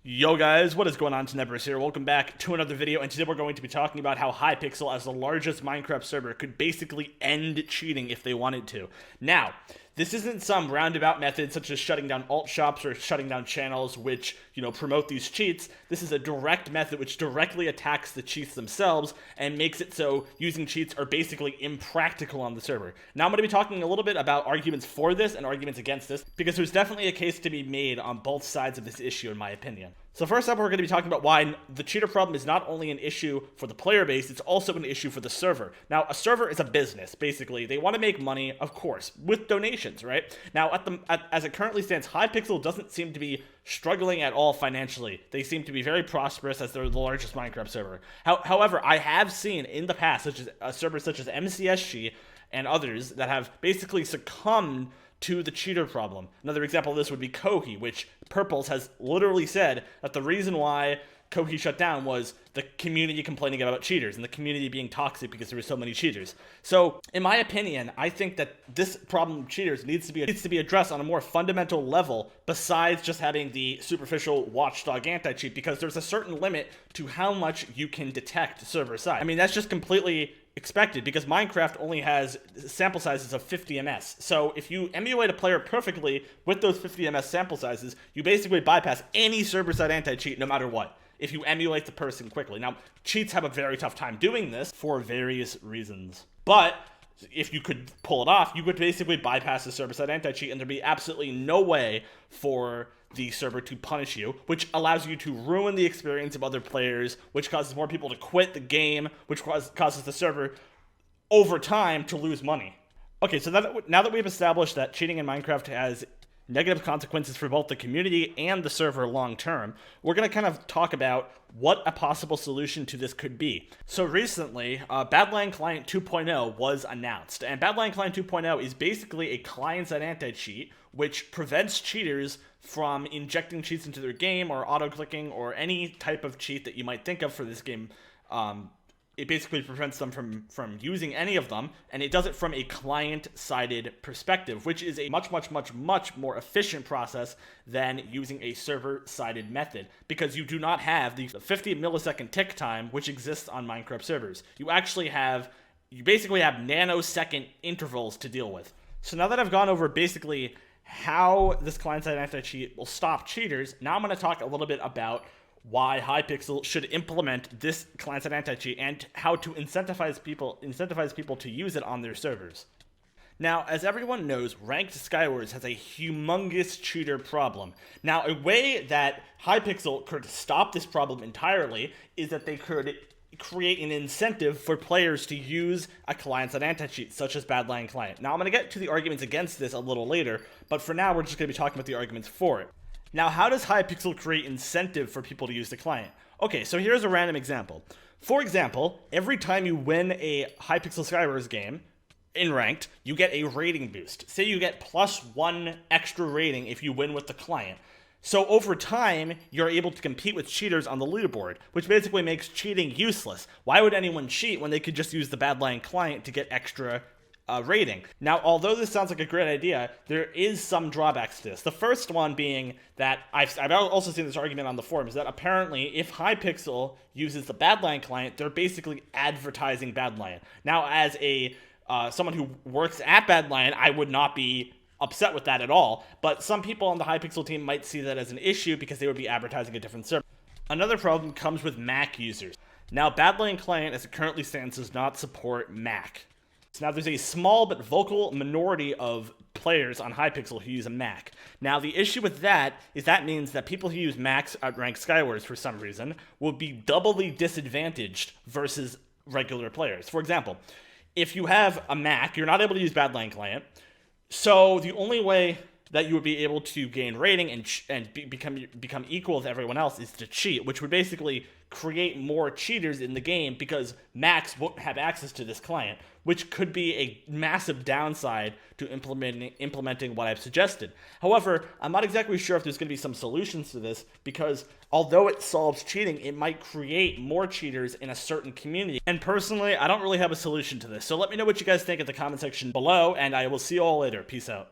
Yo guys, what is going on? Tenebrous here. Welcome back to another video, and today we're going to be talking about how Hypixel, as the largest Minecraft server, could basically end cheating if they wanted to. Now, this isn't some roundabout method such as shutting down alt shops or shutting down channels which, promote these cheats. This is a direct method which directly attacks the cheats themselves and makes it so using cheats are basically impractical on the server. Now I'm going to be talking a little bit about arguments for this and arguments against this, because there's definitely a case to be made on both sides of this issue in my opinion. So first up, we're going to be talking about why the cheater problem is not only an issue for the player base, it's also an issue for the server. Now, a server is a business, basically. They want to make money, of course, with donations, right? Now, as it currently stands, Hypixel doesn't seem to be struggling at all financially. They seem to be very prosperous as they're the largest Minecraft server. However, I have seen in the past, such as a server such as MCSG and others, that have basically succumbed to the cheater problem. Another example of this would be Kohi, which Purples has literally said that the reason why Kohi shut down was the community complaining about cheaters and the community being toxic because there were so many cheaters. So, in my opinion, I think that this problem of cheaters needs to be addressed on a more fundamental level besides just having the superficial watchdog anti-cheat, because there's a certain limit to how much you can detect server side. I mean, that's just completely expected because Minecraft only has sample sizes of 50 ms. So if you emulate a player perfectly with those 50 ms sample sizes, you basically bypass any server-side anti-cheat no matter what, if you emulate the person quickly. Now, cheats have a very tough time doing this for various reasons. But if you could pull it off, you could basically bypass the server-side anti-cheat and there'd be absolutely no way for the server to punish you, which allows you to ruin the experience of other players, which causes more people to quit the game, which causes the server over time to lose money. Okay, so now that we've established that cheating in Minecraft has negative consequences for both the community and the server long term, we're going to kind of talk about what a possible solution to this could be. So recently, Badlion Client 2.0 was announced, and Badlion Client 2.0 is basically a client-side anti-cheat which prevents cheaters from injecting cheats into their game or auto-clicking or any type of cheat that you might think of for this game. It basically prevents them from using any of them, and it does it from a client-sided perspective, which is a much more efficient process than using a server-sided method, because you do not have the 50 millisecond tick time which exists on Minecraft servers. You basically have nanosecond intervals to deal with. So now that I've gone over basically how this client-side anti-cheat will stop cheaters, now I'm going to talk a little bit about why Hypixel should implement this client-side anti-cheat and how to incentivize people to use it on their servers. Now, as everyone knows, Ranked Skywars has a humongous cheater problem. Now, a way that Hypixel could stop this problem entirely is that they could create an incentive for players to use a client-side anti-cheat, such as Badlion Client. Now, I'm going to get to the arguments against this a little later, but for now, we're just going to be talking about the arguments for it. Now, how does Hypixel create incentive for people to use the client? Okay, so here's a random example. For example, every time you win a Hypixel Skywars game in Ranked, you get a rating boost. Say you get +1 extra rating if you win with the client. So over time, you're able to compete with cheaters on the leaderboard, which basically makes cheating useless. Why would anyone cheat when they could just use the Badlion Client to get extra rating? Now, although this sounds like a great idea, there is some drawbacks to this. The first one being that I've also seen this argument on the forums, that apparently if Hypixel uses the Badlion Client, they're basically advertising Badlion. Now, as someone who works at Badlion, I would not be upset with that at all, but some people on the Hypixel team might see that as an issue because they would be advertising a different server. Another problem comes with Mac users. Now, Badlion Client, as it currently stands, does not support Mac. So now there's a small but vocal minority of players on Hypixel who use a Mac. Now, the issue with that is that means that people who use Macs at Ranked Skywars for some reason will be doubly disadvantaged versus regular players. For example, if you have a Mac, you're not able to use Badlion Client, so the only way that you would be able to gain rating and become equal with everyone else is to cheat, which would basically create more cheaters in the game because Macs won't have access to this client, which could be a massive downside to implementing what I've suggested. However, I'm not exactly sure if there's going to be some solutions to this, because although it solves cheating, it might create more cheaters in a certain community. And personally, I don't really have a solution to this. So let me know what you guys think in the comment section below, and I will see you all later. Peace out.